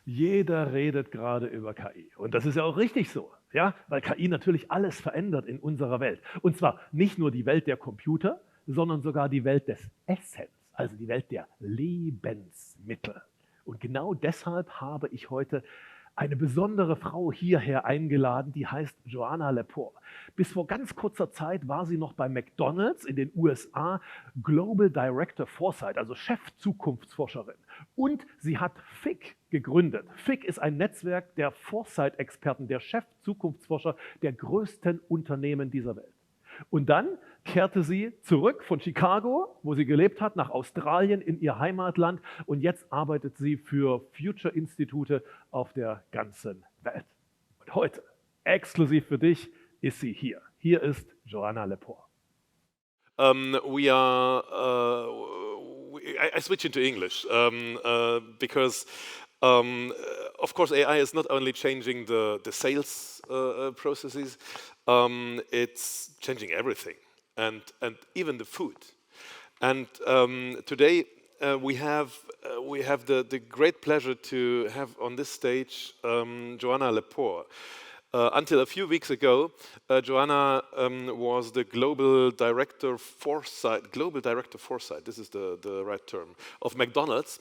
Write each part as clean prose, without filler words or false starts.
Jeder redet gerade über KI. Und das ist ja auch richtig so, ja? Weil KI natürlich alles verändert in unserer Welt. Und zwar nicht nur die Welt der Computer, sondern sogar die Welt des Essens, also die Welt der Lebensmittel. Und genau deshalb habe ich heute eine besondere Frau hierher eingeladen, die heißt Joanna Lepore. Bis vor ganz kurzer Zeit war sie noch bei McDonald's in den USA Global Director Foresight, also Chef-Zukunftsforscherin. Und sie hat FIC gegründet. FIC ist ein Netzwerk der Foresight-Experten, der Chef-Zukunftsforscher der größten Unternehmen dieser Welt. Und dann kehrte sie zurück von Chicago, wo sie gelebt hat, nach Australien in ihr Heimatland und jetzt arbeitet sie für Future-Institute auf der ganzen Welt. Und heute, exklusiv für dich, ist sie hier. Hier ist Joanna Lepore. I switch into English because, of course, AI is not only changing the sales processes, it's changing everything, and even the food. And today we have the great pleasure to have on this stage Joanna Lepore. Until a few weeks ago, Joanna was the Global Director Foresight. Global Director Foresight. This is the right term of McDonald's,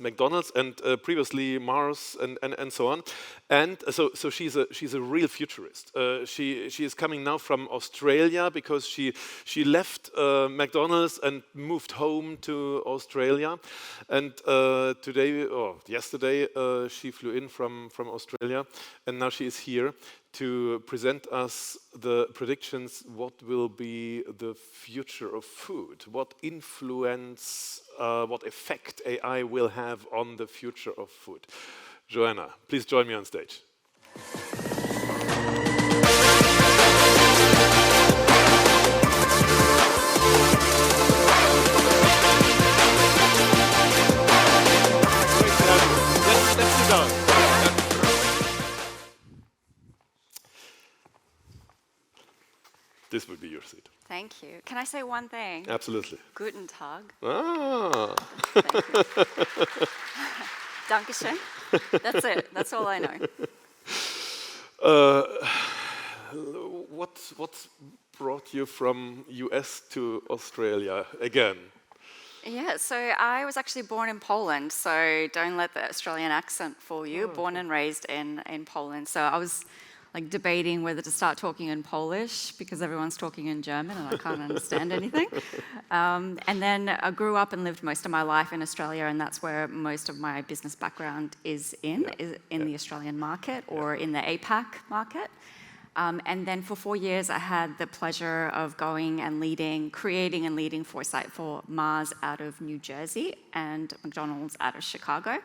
and previously Mars, and so on. And so she's a real futurist. She is coming now from Australia because she left McDonald's and moved home to Australia. And yesterday she flew in from Australia, and now she is here to present us the predictions, what will be the future of food, what influence, what effect AI will have on the future of food. Joanna, please join me on stage. Let's sit down. This would be your seat. Thank you. Can I say one thing? Absolutely. Guten Tag. Ah. Thank you. Dankeschön. That's it. That's all I know. What brought you from US to Australia again? Yeah, so I was actually born in Poland, so don't let the Australian accent fool you. Born and raised in Poland. So I was like debating whether to start talking in Polish because everyone's talking in German and I can't understand anything. And then I grew up and lived most of my life in Australia, and that's where most of my business background is in the Australian market or in the APAC market. And then for 4 years, I had the pleasure of going and creating and leading Foresight for Mars out of New Jersey and McDonald's out of Chicago.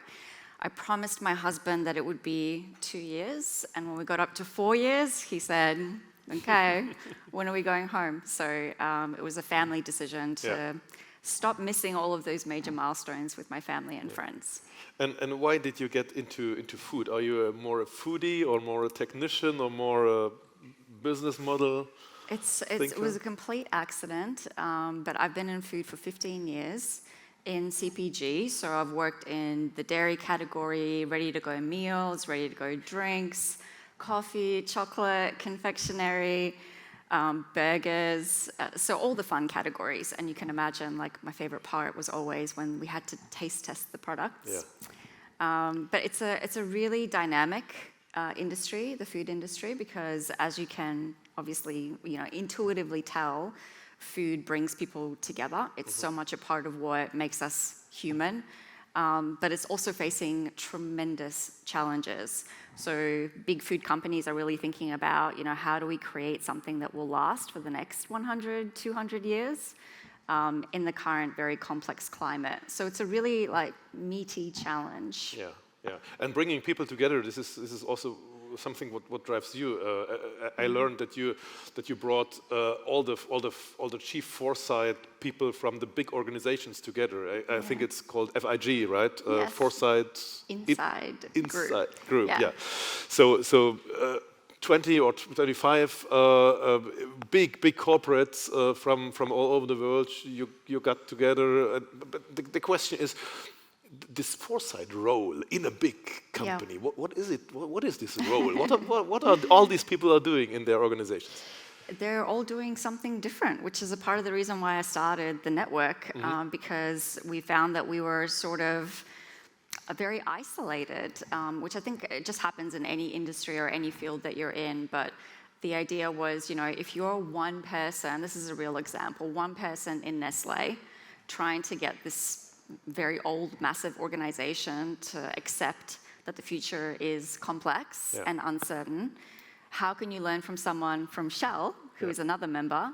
I promised my husband that it would be 2 years, and when we got up to 4 years, he said, okay, when are we going home? So it was a family decision to stop missing all of those major milestones with my family and friends. And why did you get into food? Are you more a foodie or more a technician or more a business model? It was a complete accident, but I've been in food for 15 years. In CPG, so I've worked in the dairy category, ready-to-go meals, ready-to-go drinks, coffee, chocolate, confectionery, burgers, so all the fun categories. And you can imagine, like, my favorite part was always when we had to taste test the products. Yeah. But it's a really dynamic industry, the food industry, because as you can obviously, intuitively tell, food brings people together. It's so much a part of what makes us human, but it's also facing tremendous challenges. So big food companies are really thinking about, how do we create something that will last for the next 100, 200 years in the current very complex climate. So it's a really meaty challenge. Yeah. And bringing people together, this is also something what drives you. I learned that you brought all the chief foresight people from the big organizations together. I think it's called FIG, right? Yes. Foresight Inside Group. Yeah. So 20 or 25 big corporates from all over the world. You got together. But the question is, this foresight role in a big company. Yeah. What is it? What is this role? what are all these people are doing in their organizations? They're all doing something different, which is a part of the reason why I started the network, because we found that we were sort of very isolated, which I think it just happens in any industry or any field that you're in. But the idea was, if you're one person, this is a real example, one person in Nestle trying to get this very old, massive organization to accept that the future is complex and uncertain. How can you learn from someone from Shell, who is another member,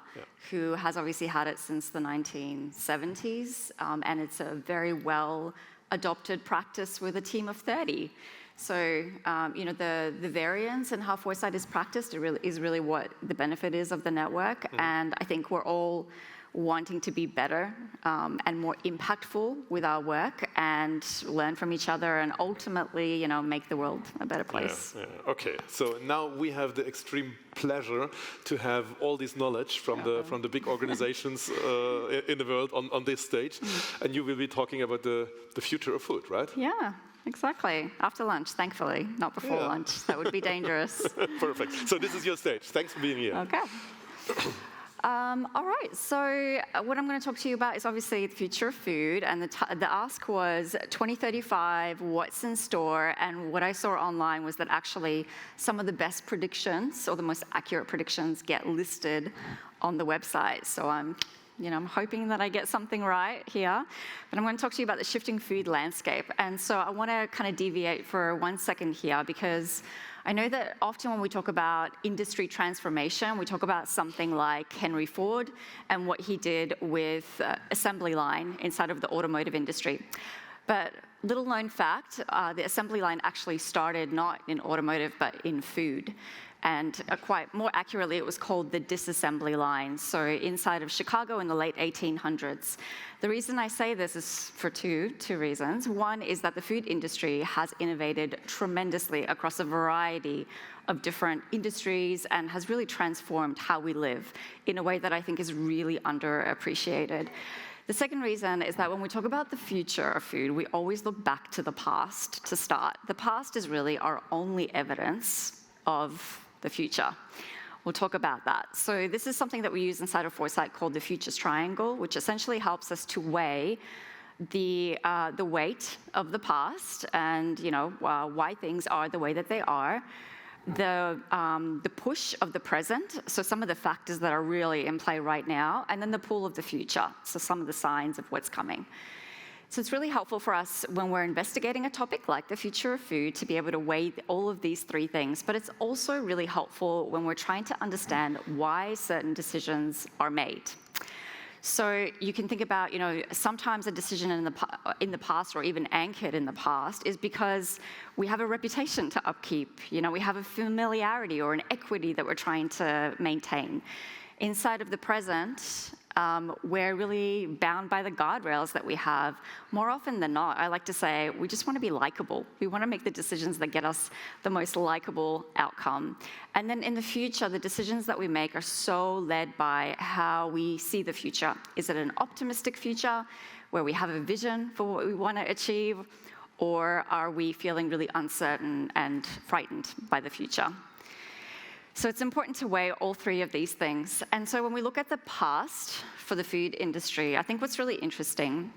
who has obviously had it since the 1970s, and it's a very well-adopted practice with a team of 30. So, the variance in how foresight is practiced is really what the benefit is of the network, and I think we're all wanting to be better and more impactful with our work and learn from each other and ultimately, make the world a better place. Okay, so now we have the extreme pleasure to have all this knowledge from the big organizations in the world on this stage, and you will be talking about the future of food, right? Yeah. Exactly. After lunch, thankfully, not before lunch. That would be dangerous. Perfect. So this is your stage. Thanks for being here. Okay. All right, so what I'm going to talk to you about is obviously the future of food, and the ask was 2035, what's in store, and what I saw online was that actually some of the best predictions, or the most accurate predictions, get listed on the website. So I'm hoping that I get something right here, but I'm going to talk to you about the shifting food landscape. And so I want to kind of deviate for 1 second here, because I know that often when we talk about industry transformation, we talk about something like Henry Ford and what he did with assembly line inside of the automotive industry. But little known fact, the assembly line actually started not in automotive, but in food. And quite more accurately, it was called the disassembly line. So inside of Chicago in the late 1800s. The reason I say this is for two reasons. One is that the food industry has innovated tremendously across a variety of different industries and has really transformed how we live in a way that I think is really underappreciated. The second reason is that when we talk about the future of food, we always look back to the past to start. The past is really our only evidence of the future. We'll talk about that. So this is something that we use inside of Foresight called the Futures Triangle, which essentially helps us to weigh the weight of the past and why things are the way that they are, the push of the present, so some of the factors that are really in play right now, and then the pull of the future, so some of the signs of what's coming. So it's really helpful for us when we're investigating a topic like the future of food to be able to weigh all of these three things, but it's also really helpful when we're trying to understand why certain decisions are made. So you can think about, sometimes a decision in the past, or even anchored in the past, is because we have a reputation to upkeep. We have a familiarity or an equity that we're trying to maintain. Inside of the present, we're really bound by the guardrails that we have. More often than not, I like to say, we just want to be likable. We want to make the decisions that get us the most likable outcome. And then in the future, the decisions that we make are so led by how we see the future. Is it an optimistic future where we have a vision for what we want to achieve, or are we feeling really uncertain and frightened by the future? So it's important to weigh all three of these things. And so when we look at the past for the food industry, I think what's really interesting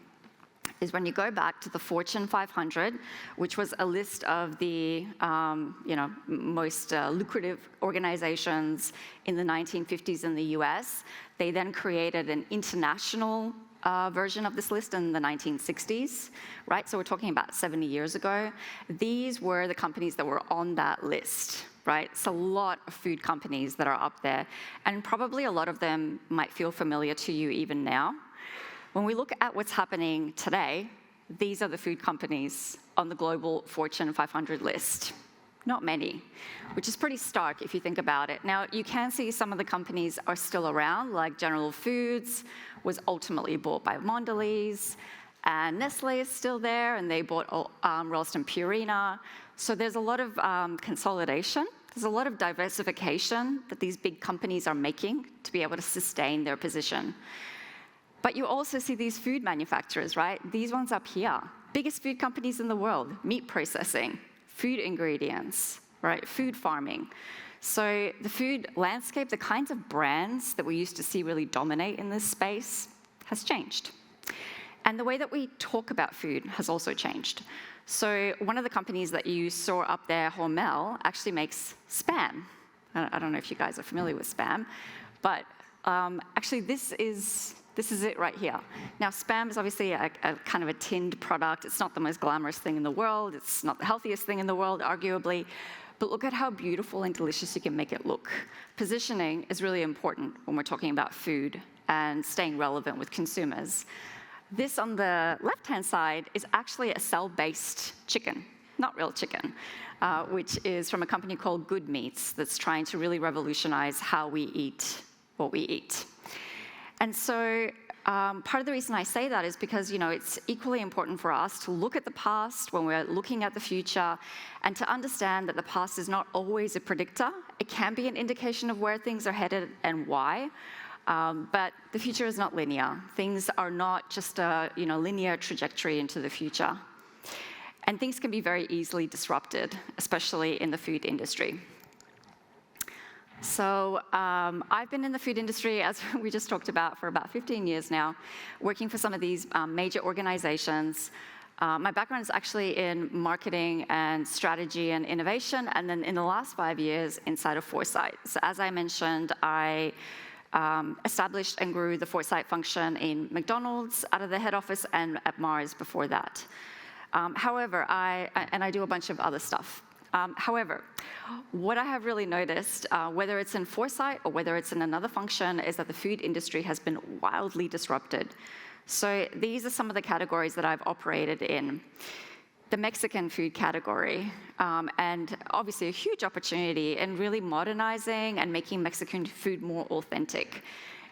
is when you go back to the Fortune 500, which was a list of the most lucrative organizations in the 1950s in the US. They then created an international version of this list in the 1960s, right? So we're talking about 70 years ago. These were the companies that were on that list, right? It's a lot of food companies that are up there, and probably a lot of them might feel familiar to you even now. When we look at what's happening today, these are the food companies on the global Fortune 500 list. Not many, which is pretty stark if you think about it. Now, you can see some of the companies are still around, like General Foods was ultimately bought by Mondelez, and Nestle is still there, and they bought Ralston Purina. So there's a lot of consolidation. There's a lot of diversification that these big companies are making to be able to sustain their position. But you also see these food manufacturers, right? These ones up here. Biggest food companies in the world, meat processing, food ingredients, right? Food farming. So the food landscape, the kinds of brands that we used to see really dominate in this space has changed. And the way that we talk about food has also changed. So one of the companies that you saw up there, Hormel, actually makes Spam. I don't know if you guys are familiar with Spam, but actually this is it right here. Now, Spam is obviously a kind of a tinned product. It's not the most glamorous thing in the world. It's not the healthiest thing in the world, arguably. But look at how beautiful and delicious you can make it look. Positioning is really important when we're talking about food and staying relevant with consumers. This on the left-hand side is actually a cell-based chicken, not real chicken, which is from a company called Good Meats that's trying to really revolutionize how we eat what we eat. And so part of the reason I say that is because, it's equally important for us to look at the past when we're looking at the future and to understand that the past is not always a predictor. It can be an indication of where things are headed and why. But the future is not linear. Things are not just a linear trajectory into the future. And things can be very easily disrupted, especially in the food industry. So I've been in the food industry, as we just talked about, for about 15 years now, working for some of these major organizations. My background is actually in marketing and strategy and innovation, and then in the last 5 years inside of Foresight. So as I mentioned, I established and grew the Foresight function in McDonald's out of the head office and at Mars before that. However, I do a bunch of other stuff. However, what I have really noticed, whether it's in Foresight or whether it's in another function, is that the food industry has been wildly disrupted. So these are some of the categories that I've operated in. The Mexican food category, and obviously a huge opportunity in really modernizing and making Mexican food more authentic.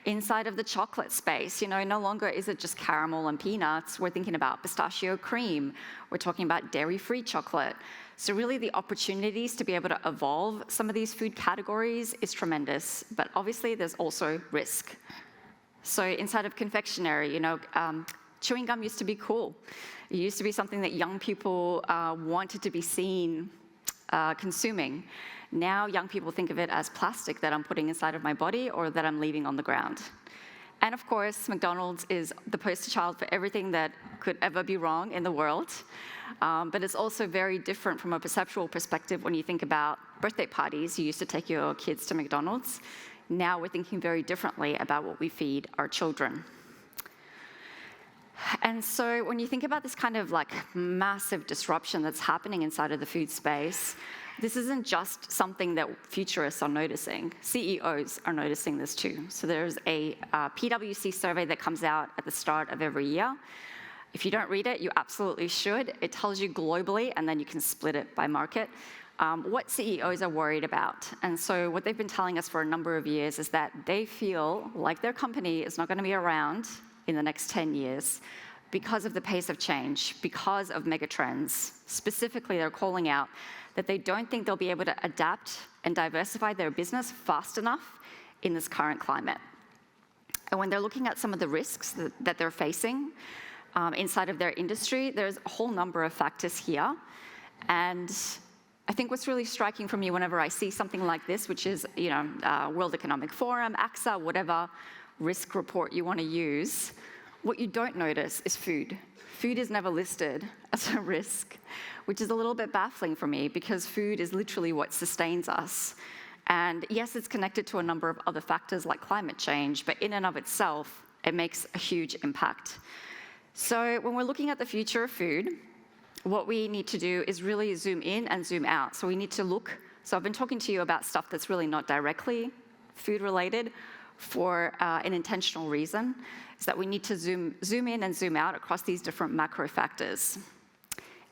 Inside of the chocolate space, no longer is it just caramel and peanuts. We're thinking about pistachio cream. We're talking about dairy-free chocolate. So really the opportunities to be able to evolve some of these food categories is tremendous, but obviously there's also risk. So inside of confectionery, chewing gum used to be cool. It used to be something that young people wanted to be seen consuming. Now young people think of it as plastic that I'm putting inside of my body or that I'm leaving on the ground. And of course, McDonald's is the poster child for everything that could ever be wrong in the world. But it's also very different from a perceptual perspective when you think about birthday parties. You used to take your kids to McDonald's. Now we're thinking very differently about what we feed our children. And so when you think about this kind of massive disruption that's happening inside of the food space, this isn't just something that futurists are noticing. CEOs are noticing this too. So there's a PwC survey that comes out at the start of every year. If you don't read it, you absolutely should. It tells you globally, and then you can split it by market, what CEOs are worried about. And so what they've been telling us for a number of years is that they feel like their company is not going to be around in the next 10 years because of the pace of change, because of megatrends. Specifically, they're calling out that they don't think they'll be able to adapt and diversify their business fast enough in this current climate. And when they're looking at some of the risks that they're facing inside of their industry, there's a whole number of factors here. And I think what's really striking for me whenever I see something like this, which is World Economic Forum, AXA, whatever risk report you want to use, what you don't notice is food. Food is never listed as a risk, which is a little bit baffling for me because food is literally what sustains us. And yes, it's connected to a number of other factors like climate change, but in and of itself, it makes a huge impact. So when we're looking at the future of food, what we need to do is really zoom in and zoom out. So we need to look, so I've been talking to you about stuff that's really not directly food related for an intentional reason, is that we need to zoom in and zoom out across these different macro factors.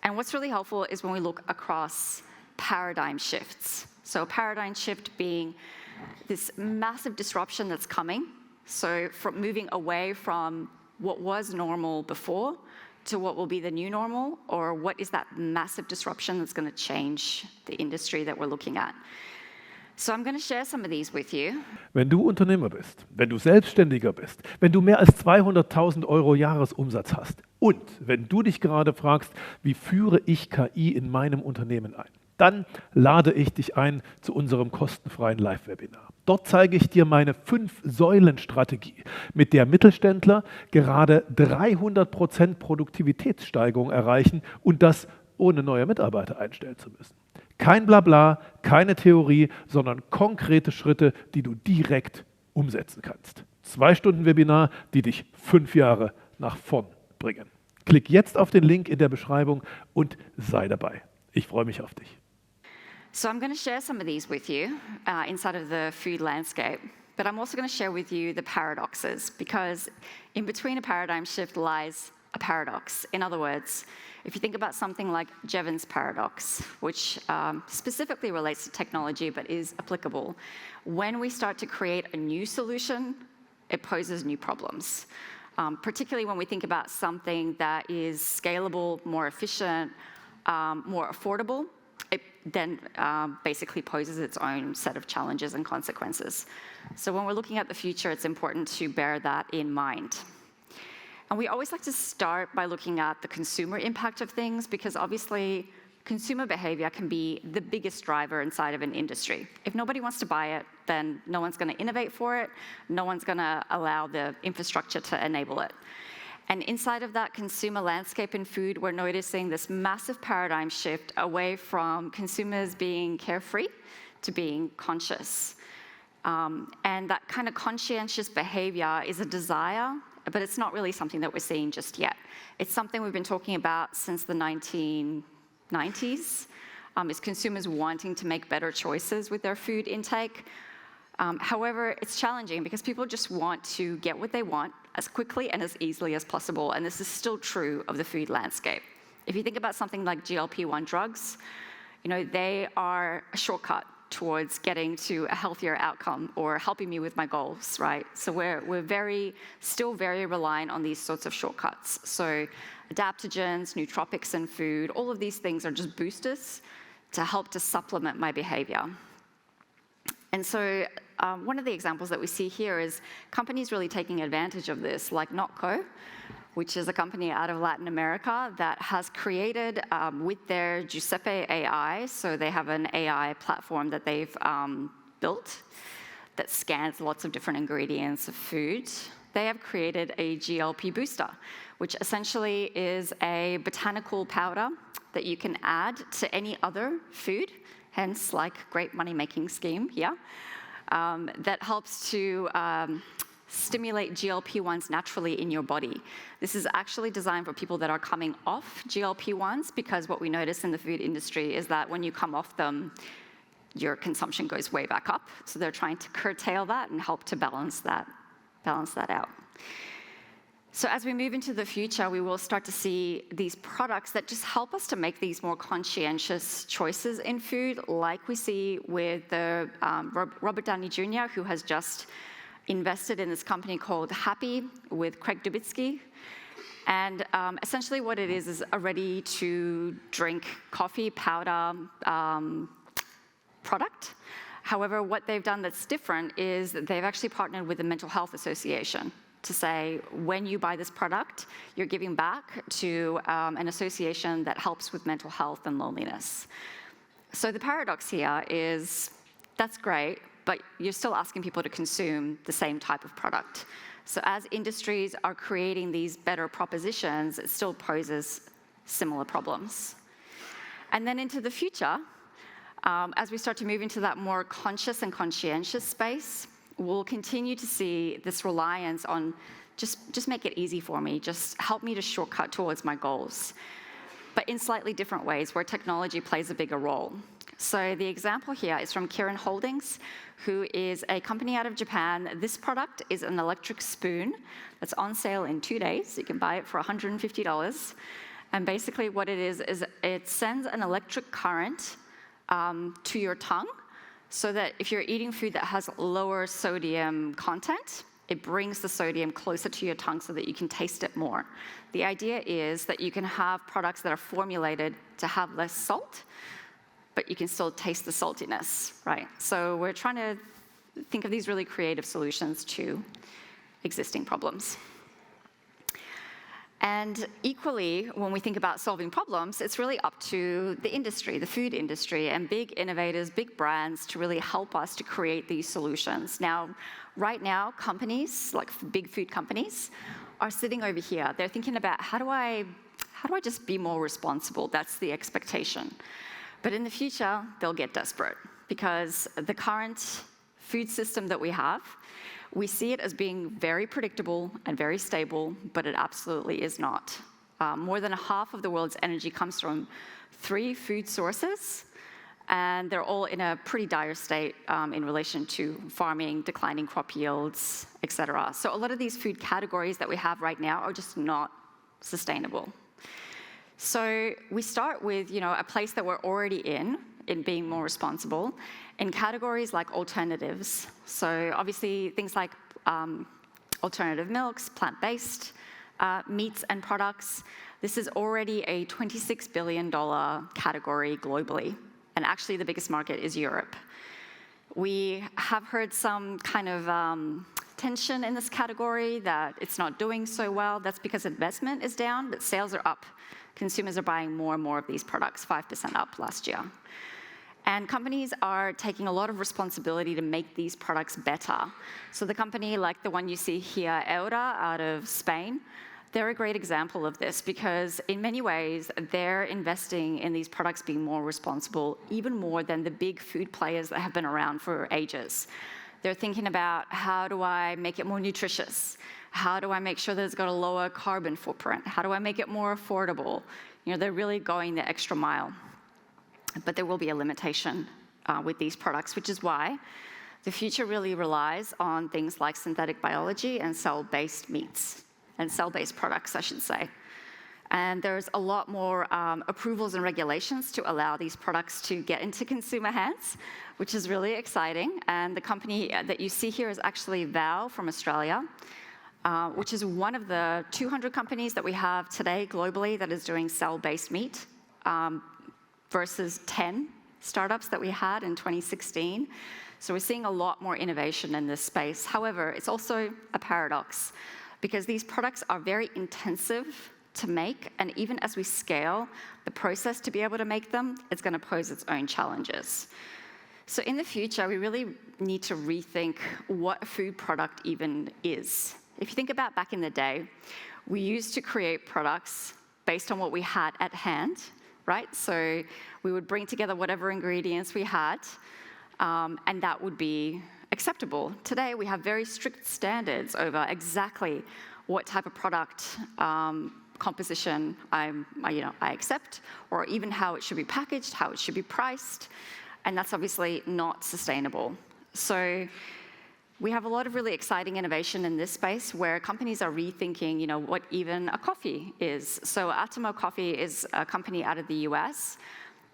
And what's really helpful is when we look across paradigm shifts. So a paradigm shift being this massive disruption that's coming. So from moving away from what was normal before to what will be the new normal, or what is that massive disruption that's going to change the industry that we're looking at. So I'm going to share some of these with you. Wenn du Unternehmer bist, wenn du Selbstständiger bist, wenn du mehr als 200.000 € Jahresumsatz hast Und wenn du dich gerade fragst, wie führe ich KI in meinem Unternehmen ein, dann lade ich dich ein zu unserem kostenfreien Live-Webinar. Dort zeige ich dir meine 5-Säulen-Strategie, mit der Mittelständler gerade 300% Produktivitätssteigerung erreichen und das ohne neue Mitarbeiter einstellen zu müssen. Kein Blabla, keine Theorie, sondern konkrete Schritte, die du direkt umsetzen kannst. 2 Stunden Webinar, die dich 5 Jahre nach vorn bringen. Klick jetzt auf den Link in der Beschreibung und sei dabei. Ich freue mich auf dich. So I'm going to share some of these with you inside of the food landscape, but I'm also going to share with you the paradoxes, because in between a paradigm shift lies a paradox. In other words, if you think about something like Jevons paradox, which specifically relates to technology but is applicable, when we start to create a new solution, it poses new problems. Particularly when we think about something that is scalable, more efficient, more affordable, it then basically poses its own set of challenges and consequences. So when we're looking at the future, it's important to bear that in mind. And we always like to start by looking at the consumer impact of things, because obviously consumer behavior can be the biggest driver inside of an industry. If nobody wants to buy it, then no one's going to innovate for it, no one's going to allow the infrastructure to enable it. And inside of that consumer landscape in food, we're noticing this massive paradigm shift away from consumers being carefree to being conscious. And that kind of conscientious behavior is a desire, but it's not really something that we're seeing just yet. It's something we've been talking about since the 1990s, is consumers wanting to make better choices with their food intake. However, it's challenging because people just want to get what they want as quickly and as easily as possible, and this is still true of the food landscape. If you think about something like GLP-1 drugs, they are a shortcut towards getting to a healthier outcome or helping me with my goals, right? So we're still very reliant on these sorts of shortcuts. So adaptogens, nootropics in food, all of these things are just boosters to help to supplement my behavior. And so one of the examples that we see here is companies really taking advantage of this, like Notco, which is a company out of Latin America that has created with their Giuseppe AI, so they have an AI platform that they've built that scans lots of different ingredients of food. They have created a GLP booster, which essentially is a botanical powder that you can add to any other food, hence like great money-making scheme here, that helps to stimulate GLP-1s naturally in your body. This is actually designed for people that are coming off GLP-1s, because what we notice in the food industry is that when you come off them, your consumption goes way back up. So they're trying to curtail that and help to balance that out. So as we move into the future, we will start to see these products that just help us to make these more conscientious choices in food, like we see with the Robert Downey Jr., who has just invested in this company called Happy with Craig Dubitsky. And essentially what it is a ready-to-drink coffee powder product. However, what they've done that's different is that they've actually partnered with the Mental Health Association to say, when you buy this product, you're giving back to an association that helps with mental health and loneliness. So the paradox here is, that's great, but you're still asking people to consume the same type of product. So as industries are creating these better propositions, it still poses similar problems. And then into the future, as we start to move into that more conscious and conscientious space, we'll continue to see this reliance on just make it easy for me, just help me to shortcut towards my goals, but in slightly different ways where technology plays a bigger role. So the example here is from Kirin Holdings, who is a company out of Japan. This product is an electric spoon that's on sale in 2 days. You can buy it for $150. And basically what it is it sends an electric current to your tongue, so that if you're eating food that has lower sodium content, it brings the sodium closer to your tongue so that you can taste it more. The idea is that you can have products that are formulated to have less salt, but you can still taste the saltiness, right? So we're trying to think of these really creative solutions to existing problems. And equally, when we think about solving problems, it's really up to the industry, the food industry, and big innovators, big brands to really help us to create these solutions. Now, right now, companies, like big food companies, are sitting over here. They're thinking about, how do I just be more responsible? That's the expectation. But in the future, they'll get desperate because the current food system that we have, we see it as being very predictable and very stable, but it absolutely is not. More than half of the world's energy comes from 3 food sources, and they're all in a pretty dire state in relation to farming, declining crop yields, et cetera. So a lot of these food categories that we have right now are just not sustainable. So we start with, a place that we're already in being more responsible, in categories like alternatives. So obviously things like alternative milks, plant-based meats and products. This is already a $26 billion category globally, and actually the biggest market is Europe. We have heard some kind of tension in this category that it's not doing so well. That's because investment is down, but sales are up. Consumers are buying more and more of these products, 5% up last year. And companies are taking a lot of responsibility to make these products better. So the company like the one you see here, Eura, out of Spain, they're a great example of this because in many ways, they're investing in these products being more responsible, even more than the big food players that have been around for ages. They're thinking about, how do I make it more nutritious? How do I make sure that it's got a lower carbon footprint? How do I make it more affordable? They're really going the extra mile. But there will be a limitation with these products, which is why the future really relies on things like synthetic biology and cell-based meats, and cell-based products, I should say. And there's a lot more approvals and regulations to allow these products to get into consumer hands, which is really exciting. And the company that you see here is actually Vow from Australia, which is one of the 200 companies that we have today globally that is doing cell-based meat, versus 10 startups that we had in 2016. So we're seeing a lot more innovation in this space. However, it's also a paradox because these products are very intensive to make, and even as we scale the process to be able to make them, it's going to pose its own challenges. So in the future, we really need to rethink what a food product even is. If you think about back in the day, we used to create products based on what we had at hand, right? So we would bring together whatever ingredients we had, and that would be acceptable. Today, we have very strict standards over exactly what type of product composition I accept, or even how it should be packaged, how it should be priced, and that's obviously not sustainable. So we have a lot of really exciting innovation in this space where companies are rethinking, what even a coffee is. So Atomo Coffee is a company out of the US,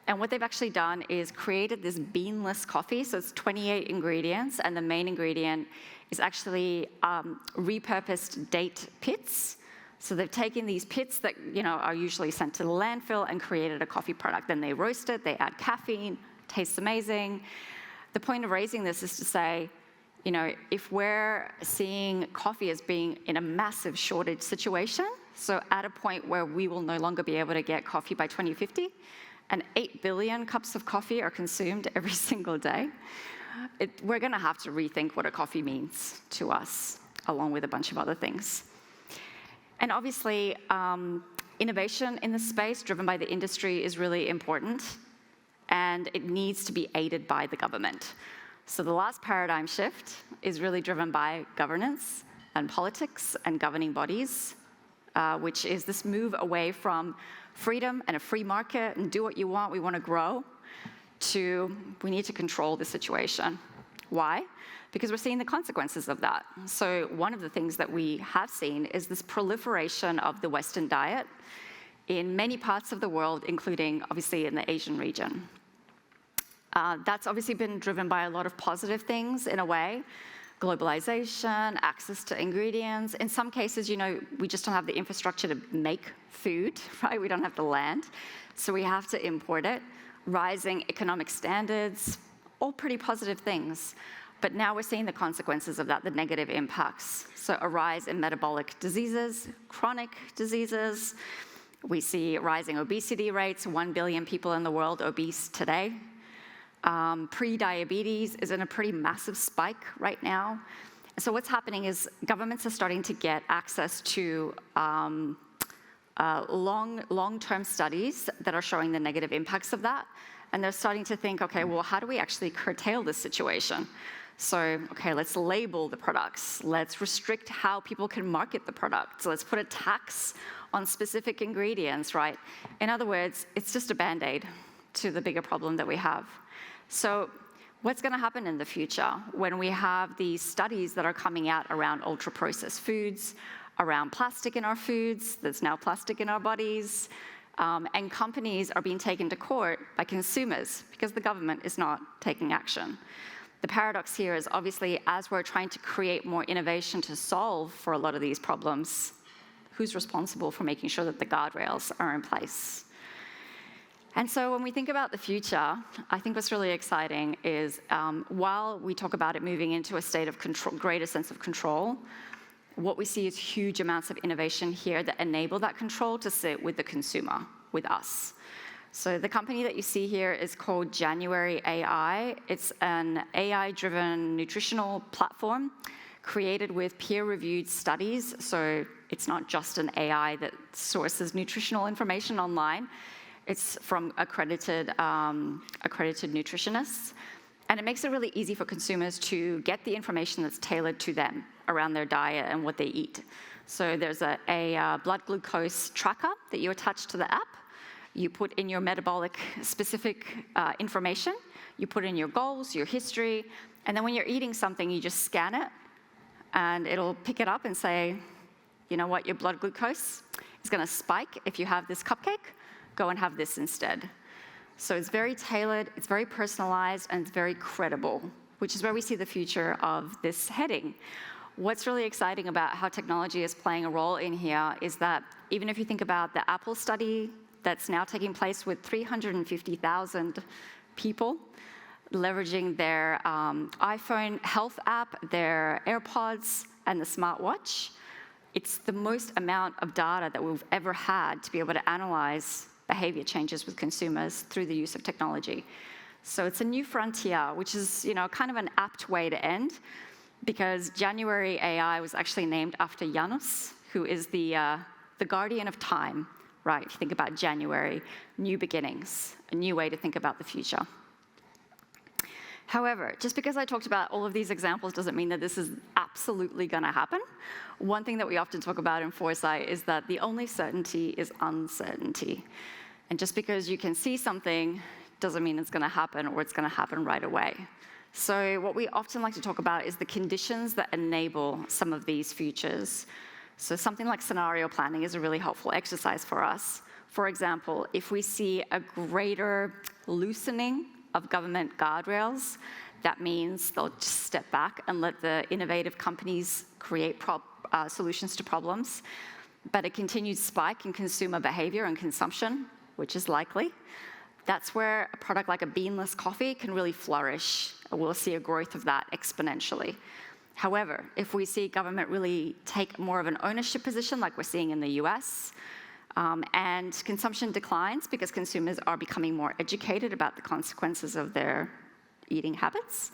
and what they've actually done is created this beanless coffee. So it's 28 ingredients, and the main ingredient is actually repurposed date pits. So they've taken these pits that are usually sent to the landfill and created a coffee product. Then they roast it, they add caffeine, tastes amazing. The point of raising this is to say, if we're seeing coffee as being in a massive shortage situation, so at a point where we will no longer be able to get coffee by 2050, and 8 billion cups of coffee are consumed every single day, we're going to have to rethink what a coffee means to us, along with a bunch of other things. And obviously, innovation in this space, driven by the industry, is really important, and it needs to be aided by the government. So the last paradigm shift is really driven by governance and politics and governing bodies, which is this move away from freedom and a free market and do what you want, we want to grow, to we need to control the situation. Why? Because we're seeing the consequences of that. So one of the things that we have seen is this proliferation of the Western diet in many parts of the world, including obviously in the Asian region. That's obviously been driven by a lot of positive things in a way. Globalization, access to ingredients. In some cases, we just don't have the infrastructure to make food, right? We don't have the land, so we have to import it. Rising economic standards, all pretty positive things. But now we're seeing the consequences of that, the negative impacts. So a rise in metabolic diseases, chronic diseases. We see rising obesity rates, 1 billion people in the world obese today. Pre-diabetes is in a pretty massive spike right now. So what's happening is governments are starting to get access to long-term studies that are showing the negative impacts of that. And they're starting to think, okay, well, how do we actually curtail this situation? So, okay, let's label the products. Let's restrict how people can market the products. Let's put a tax on specific ingredients, right? In other words, it's just a Band-Aid to the bigger problem that we have. So what's going to happen in the future when we have these studies that are coming out around ultra-processed foods, around plastic in our foods, there's now plastic in our bodies, and companies are being taken to court by consumers because the government is not taking action. The paradox here is obviously as we're trying to create more innovation to solve for a lot of these problems, who's responsible for making sure that the guardrails are in place? And so when we think about the future, I think what's really exciting is while we talk about it moving into a state of control, greater sense of control, what we see is huge amounts of innovation here that enable that control to sit with the consumer, with us. So the company that you see here is called January AI. It's an AI-driven nutritional platform created with peer-reviewed studies. So it's not just an AI that sources nutritional information online. It's from accredited nutritionists. And it makes it really easy for consumers to get the information that's tailored to them around their diet and what they eat. So there's a blood glucose tracker that you attach to the app. You put in your metabolic specific information. You put in your goals, your history. And then when you're eating something, you just scan it. And it'll pick it up and say, you know what, your blood glucose is going to spike if you have this cupcake. Go and have this instead. So it's very tailored, it's very personalized, and it's very credible, which is where we see the future of this heading. What's really exciting about how technology is playing a role in here is that even if you think about the Apple study that's now taking place with 350,000 people leveraging their iPhone health app, their AirPods, and the smartwatch, it's the most amount of data that we've ever had to be able to analyze behavior changes with consumers through the use of technology. So it's a new frontier, which is, kind of an apt way to end, because January AI was actually named after Janus, who is the guardian of time, right? If you think about January, new beginnings, a new way to think about the future. However, just because I talked about all of these examples doesn't mean that this is absolutely going to happen. One thing that we often talk about in Foresight is that the only certainty is uncertainty. And just because you can see something doesn't mean it's going to happen or it's going to happen right away. So what we often like to talk about is the conditions that enable some of these futures. So something like scenario planning is a really helpful exercise for us. For example, if we see a greater loosening of government guardrails, that means they'll just step back and let the innovative companies create solutions to problems. But a continued spike in consumer behavior and consumption, which is likely, that's where a product like a beanless coffee can really flourish. We'll see a growth of that exponentially. However, if we see government really take more of an ownership position like we're seeing in the US, and consumption declines because consumers are becoming more educated about the consequences of their eating habits,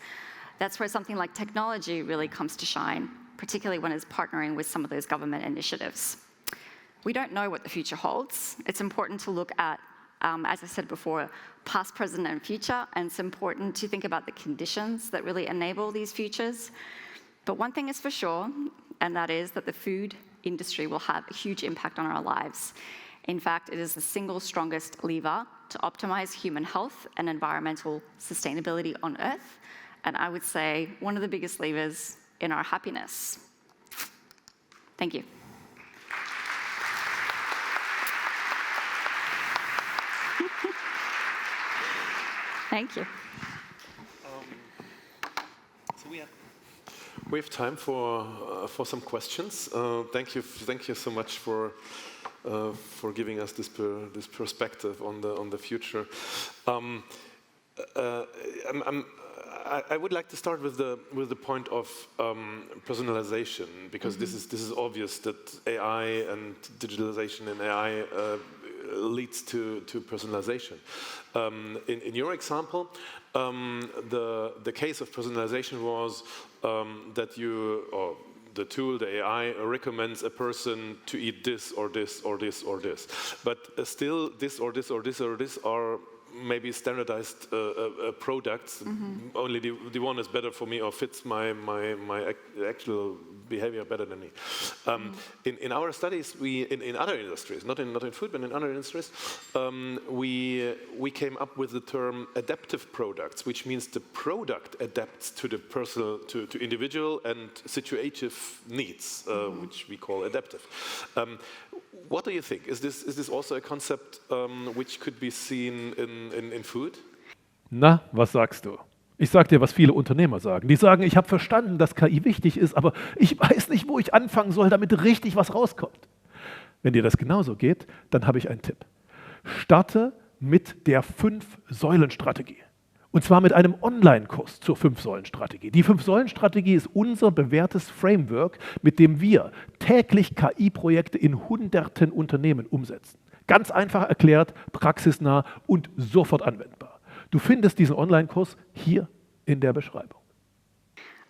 that's where something like technology really comes to shine, particularly when it's partnering with some of those government initiatives. We don't know what the future holds. It's important to look at, as I said before, past, present, and future, and it's important to think about the conditions that really enable these futures. But one thing is for sure, and that is that the food industry will have a huge impact on our lives. In fact, it is the single strongest lever to optimize human health and environmental sustainability on Earth, and I would say one of the biggest levers in our happiness. Thank you. Thank you. So we have time for some questions. Thank you so much for giving us this I would like to start with the point of personalization, because this is obvious that AI and digitalization and AI leads to personalization. In your example, the case of personalization was that the tool, the AI, recommends a person to eat this or this or this or this. But still, this or this or this or this are maybe standardized products. Only the one is better for me or fits my actual behavior better than me. In our studies, in other industries, not in food, but in other industries, we came up with the term adaptive products, which means the product adapts to the personal, to individual and situative needs, which we call adaptive. What do you think? Is this also a concept which could be seen in food? Na, was sagst du? Ich sage dir, was viele Unternehmer sagen. Die sagen, ich habe verstanden, dass KI wichtig ist, aber ich weiß nicht, wo ich anfangen soll, damit richtig was rauskommt. Wenn dir das genauso geht, dann habe ich einen Tipp. Starte mit der 5-Säulen-Strategie. Und zwar mit einem Online-Kurs zur 5-Säulen-Strategie. Die 5-Säulen-Strategie ist unser bewährtes Framework, mit dem wir täglich KI-Projekte in hunderten Unternehmen umsetzen. Ganz einfach erklärt, praxisnah und sofort anwendbar. Du findest diesen Online-Kurs hier in der Beschreibung.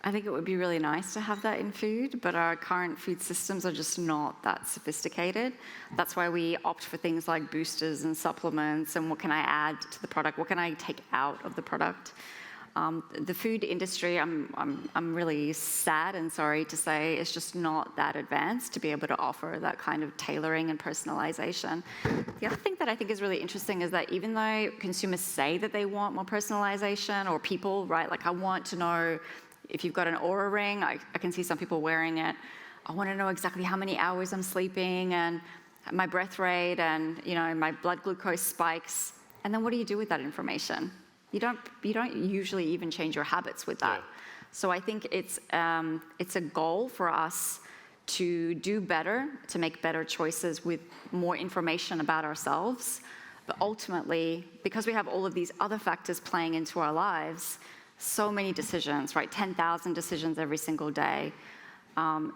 I think it would be really nice to have that in food, but our current food systems are just not that sophisticated. That's why we opt for things like boosters and supplements, and what can I add to the product? What can I take out of the product? The food industry, I'm really sad and sorry to say, is just not that advanced to be able to offer that kind of tailoring and personalization. The other thing that I think is really interesting is that even though consumers say that they want more personalization, or people, right, like I want to know if you've got an Oura ring, I can see some people wearing it. I want to know exactly how many hours I'm sleeping and my breath rate and my blood glucose spikes. And then what do you do with that information? You don't usually even change your habits with that. Yeah. So I think it's a goal for us to do better, to make better choices with more information about ourselves. But ultimately, because we have all of these other factors playing into our lives, so many decisions, right? 10,000 decisions every single day.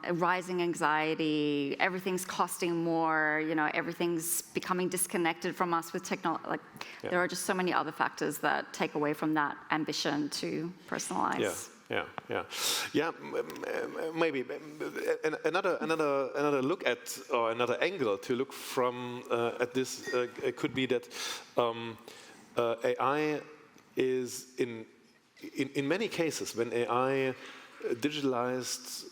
Rising anxiety, everything's costing more, everything's becoming disconnected from us with technology. There are just so many other factors that take away from that ambition to personalize. Yeah. Maybe another look at, or another angle to look from at this could be that AI is in many cases, when AI digitalized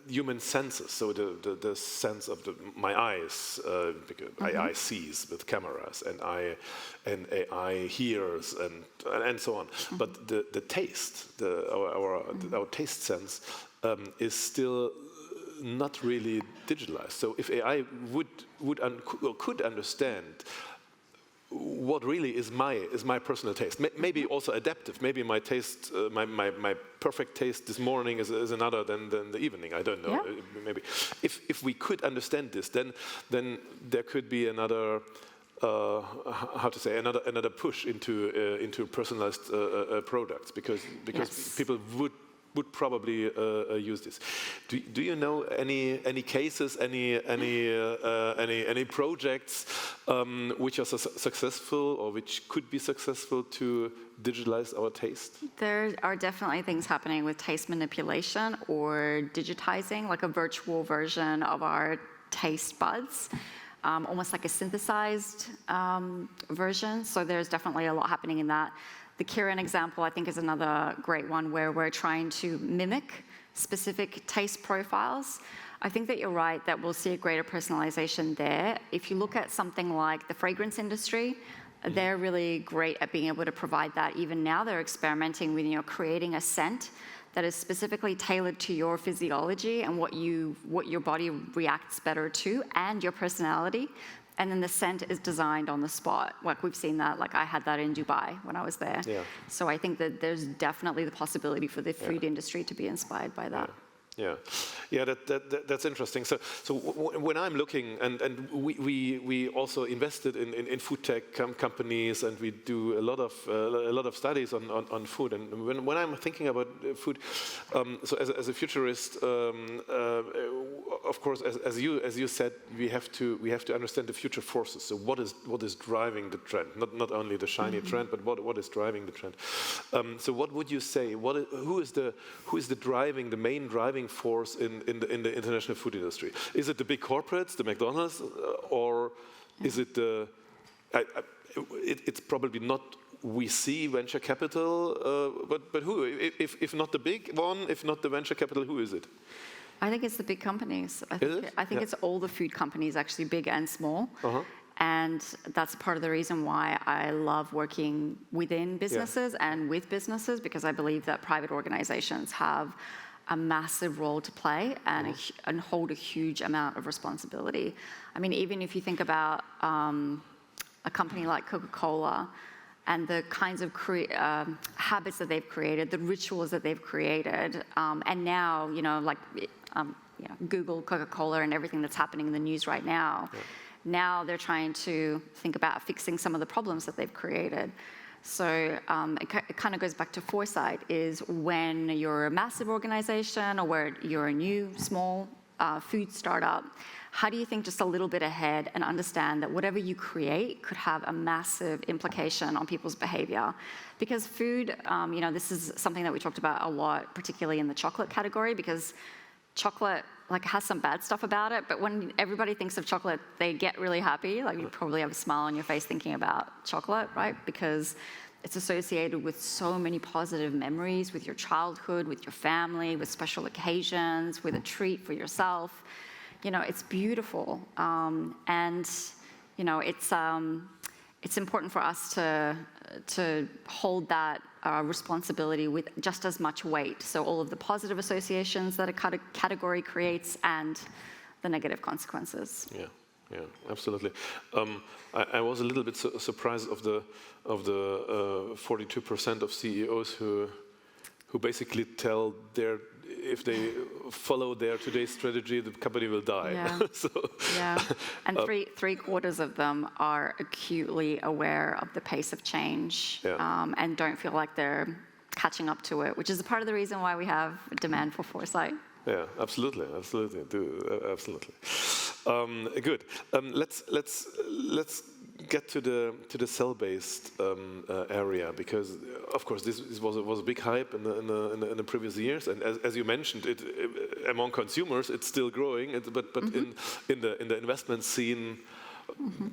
human senses, so the sense of my eyes, because AI sees with cameras, and AI hears, and so on. But the taste, our taste sense, is still not really digitalized. So if AI could understand what really is my personal taste, maybe also adaptive. Maybe my taste, my perfect taste this morning is another than the evening. I don't know. Yeah. Maybe if we could understand this, then there could be another another push into personalized products, because yes, people would probably use this. Do you know any cases, any projects which are successful or which could be successful to digitalize our taste? There are definitely things happening with taste manipulation or digitizing, like a virtual version of our taste buds. Almost like a synthesized version. So there's definitely a lot happening in that. The Kirin example, I think, is another great one where we're trying to mimic specific taste profiles. I think that you're right that we'll see a greater personalization there. If you look at something like the fragrance industry, they're really great at being able to provide that. Even now, they're experimenting with creating a scent that is specifically tailored to your physiology and what your body reacts better to, and your personality. And then the scent is designed on the spot. Like we've seen that, like I had that in Dubai when I was there. Yeah. So I think that there's definitely the possibility for the food industry to be inspired by that. Yeah, that's interesting. So when I'm looking, and we also invested in food tech companies, and we do a lot of studies on food. And when I'm thinking about food, so as a futurist, of course, as you said, we have to understand the future forces. So what is driving the trend? Not only the shiny trend, but what is driving the trend? So what would you say? Who is the main driving force in the international food industry? Is it the big corporates, the McDonald's, or is it the? It's probably not. We see venture capital, but who? If not the big one, if not the venture capital, who is it? I think it's the big companies. I think it's all the food companies, actually, big and small. And that's part of the reason why I love working within businesses and with businesses, because I believe that private organizations have a massive role to play and hold a huge amount of responsibility. I mean, even if you think about a company like Coca-Cola and the kinds of habits that they've created, the rituals that they've created, and now, Google, Coca-Cola, and everything that's happening in the news right now. Now they're trying to think about fixing some of the problems that they've created. So it kind of goes back to foresight, is when you're a massive organization or where you're a new, small food startup, how do you think just a little bit ahead and understand that whatever you create could have a massive implication on people's behavior? Because food, this is something that we talked about a lot, particularly in the chocolate category, because chocolate has some bad stuff about it, but when everybody thinks of chocolate, they get really happy. You probably have a smile on your face thinking about chocolate, right? Because it's associated with so many positive memories with your childhood, with your family, with special occasions, with a treat for yourself. It's beautiful, and it's important for us to hold that responsibility with just as much weight. So all of the positive associations that a category creates and the negative consequences. Yeah, absolutely. I was a little bit surprised of the 42% of CEOs who basically tell if they follow their today's strategy, the company will die. And three quarters of them are acutely aware of the pace of change and don't feel like they're catching up to it, which is a part of the reason why we have a demand for foresight. Yeah, absolutely. Good. Let's get to the cell-based area, because of course this was a big hype in the previous years, and as you mentioned, it among consumers it's still growing. But in the investment scene,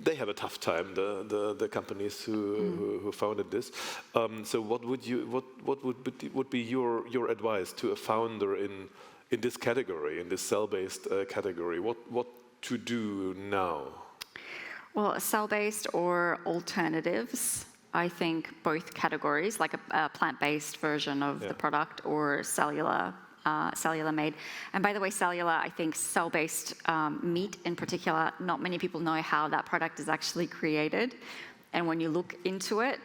they have a tough time. The companies who founded this. So what would be your advice to a founder in this category, in this cell-based category? What to do now? Well, cell-based or alternatives, I think both categories, like a plant-based version of the product or cellular made. And by the way, cellular, I think cell-based meat in particular, not many people know how that product is actually created. And when you look into it,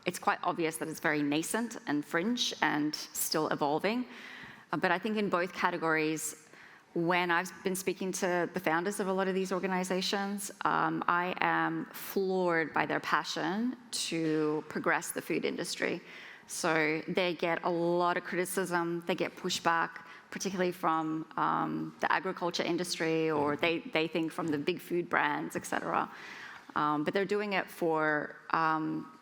it's quite obvious that it's very nascent and fringe and still evolving. But I think in both categories, when I've been speaking to the founders of a lot of these organizations, I am floored by their passion to progress the food industry. So they get a lot of criticism, they get pushback, particularly from the agriculture industry, or they think from the big food brands, etc. But they're doing it for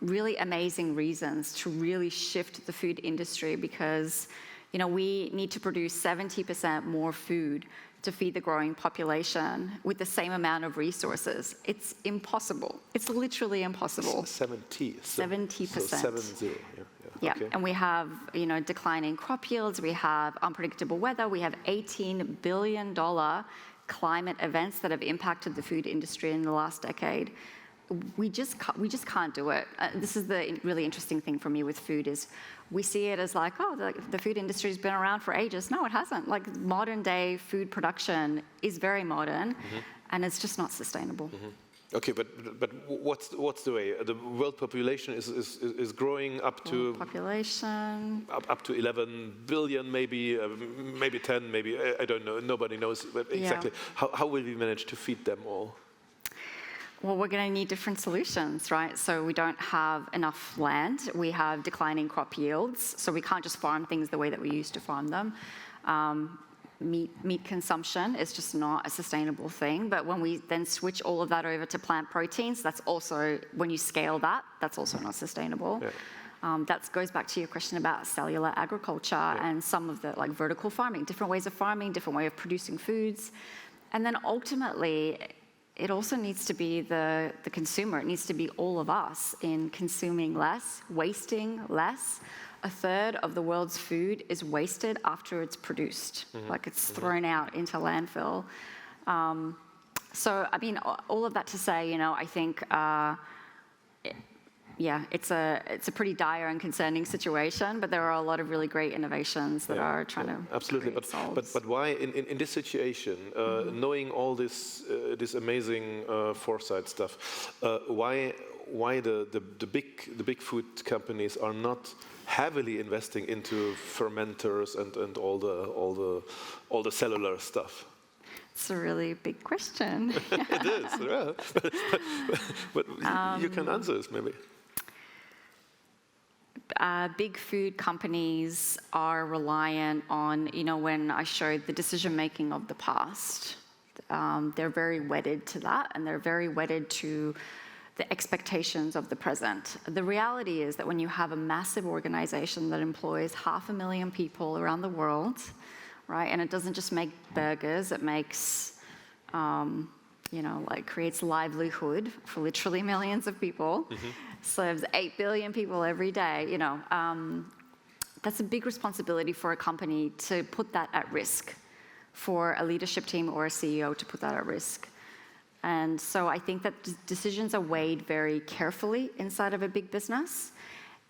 really amazing reasons to really shift the food industry, because we need to produce 70% more food to feed the growing population with the same amount of resources. It's impossible. It's literally impossible. 70%. So 70. Yeah, okay. And we have declining crop yields. We have unpredictable weather. We have $18 billion climate events that have impacted the food industry in the last decade. We just can't do it. This is the really interesting thing for me with food, is we see it as the food industry's been around for ages. No, it hasn't. Modern day food production is very modern, and it's just not sustainable. Okay, but what's the way? The world population is growing up to population up to 11 billion, maybe 10, maybe I don't know. Nobody knows exactly. How will we manage to feed them all? Well, we're going to need different solutions, right? So we don't have enough land. We have declining crop yields, so we can't just farm things the way that we used to farm them. Meat consumption is just not a sustainable thing. But when we then switch all of that over to plant proteins, that's also, when you scale that, that's also not sustainable. Yeah. That goes back to your question about cellular agriculture and some of the vertical farming, different ways of farming, different way of producing foods. And then ultimately, it also needs to be the consumer. It needs to be all of us in consuming less, wasting less. A third of the world's food is wasted after it's produced, it's thrown out into landfill. So, I mean, all of that to say, I think, it's a pretty dire and concerning situation, but there are a lot of really great innovations that are trying to absolutely. But why in this situation, knowing all this amazing foresight stuff, why the big food companies are not heavily investing into fermenters and all the cellular stuff? It's a really big question. It is, yeah. But you can answer this maybe. Big food companies are reliant on, when I showed the decision-making of the past, they're very wedded to that, and they're very wedded to the expectations of the present. The reality is that when you have a massive organization that employs 500,000 people around the world, right, and it doesn't just make burgers, it makes, creates livelihood for literally millions of people, serves 8 billion people every day, that's a big responsibility for a company to put that at risk, for a leadership team or a CEO to put that at risk. And so I think that decisions are weighed very carefully inside of a big business,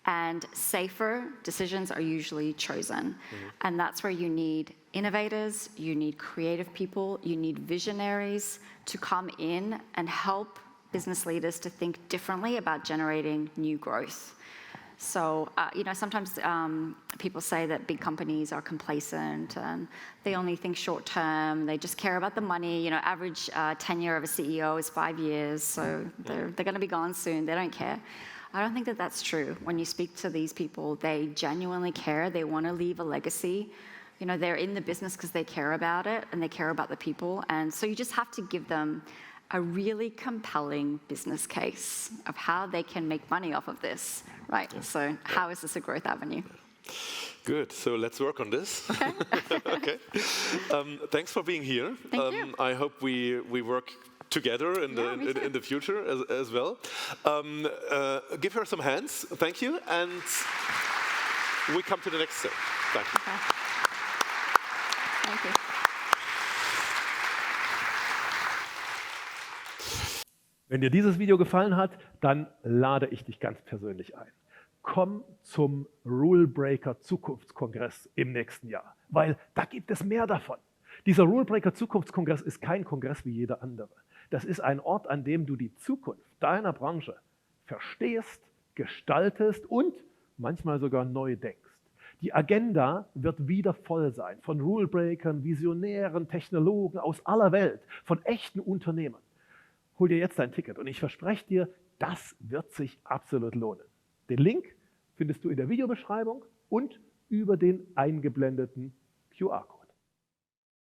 and safer decisions are usually chosen. And that's where you need innovators, you need creative people, you need visionaries to come in and help business leaders to think differently about generating new growth. So, sometimes people say that big companies are complacent and they only think short term, they just care about the money. Average tenure of a CEO is 5 years, so they're going to be gone soon, they don't care. I don't think that that's true. When you speak to these people, they genuinely care, they want to leave a legacy. They're in the business because they care about it and they care about the people. And so you just have to give them a really compelling business case of how they can make money off of this, right? Yeah. So how is this a growth avenue? Good, so let's work on this. Okay. Okay. Thanks for being here. Thank you. I hope we work together in the future as well. Give her some hands, thank you, and we come to the next step. Thank you. Okay. Thank you. Wenn dir dieses Video gefallen hat, dann lade ich dich ganz persönlich ein. Komm zum Rule Breaker Zukunftskongress im nächsten Jahr, weil da gibt es mehr davon. Dieser Rule Breaker Zukunftskongress ist kein Kongress wie jeder andere. Das ist ein Ort, an dem du die Zukunft deiner Branche verstehst, gestaltest und manchmal sogar neu denkst. Die Agenda wird wieder voll sein von Rule Breakern, Visionären, Technologen aus aller Welt, von echten Unternehmern. Hol dir jetzt dein Ticket und ich verspreche dir, das wird sich absolut lohnen. Den Link findest du in der Videobeschreibung und über den eingeblendeten QR-Code.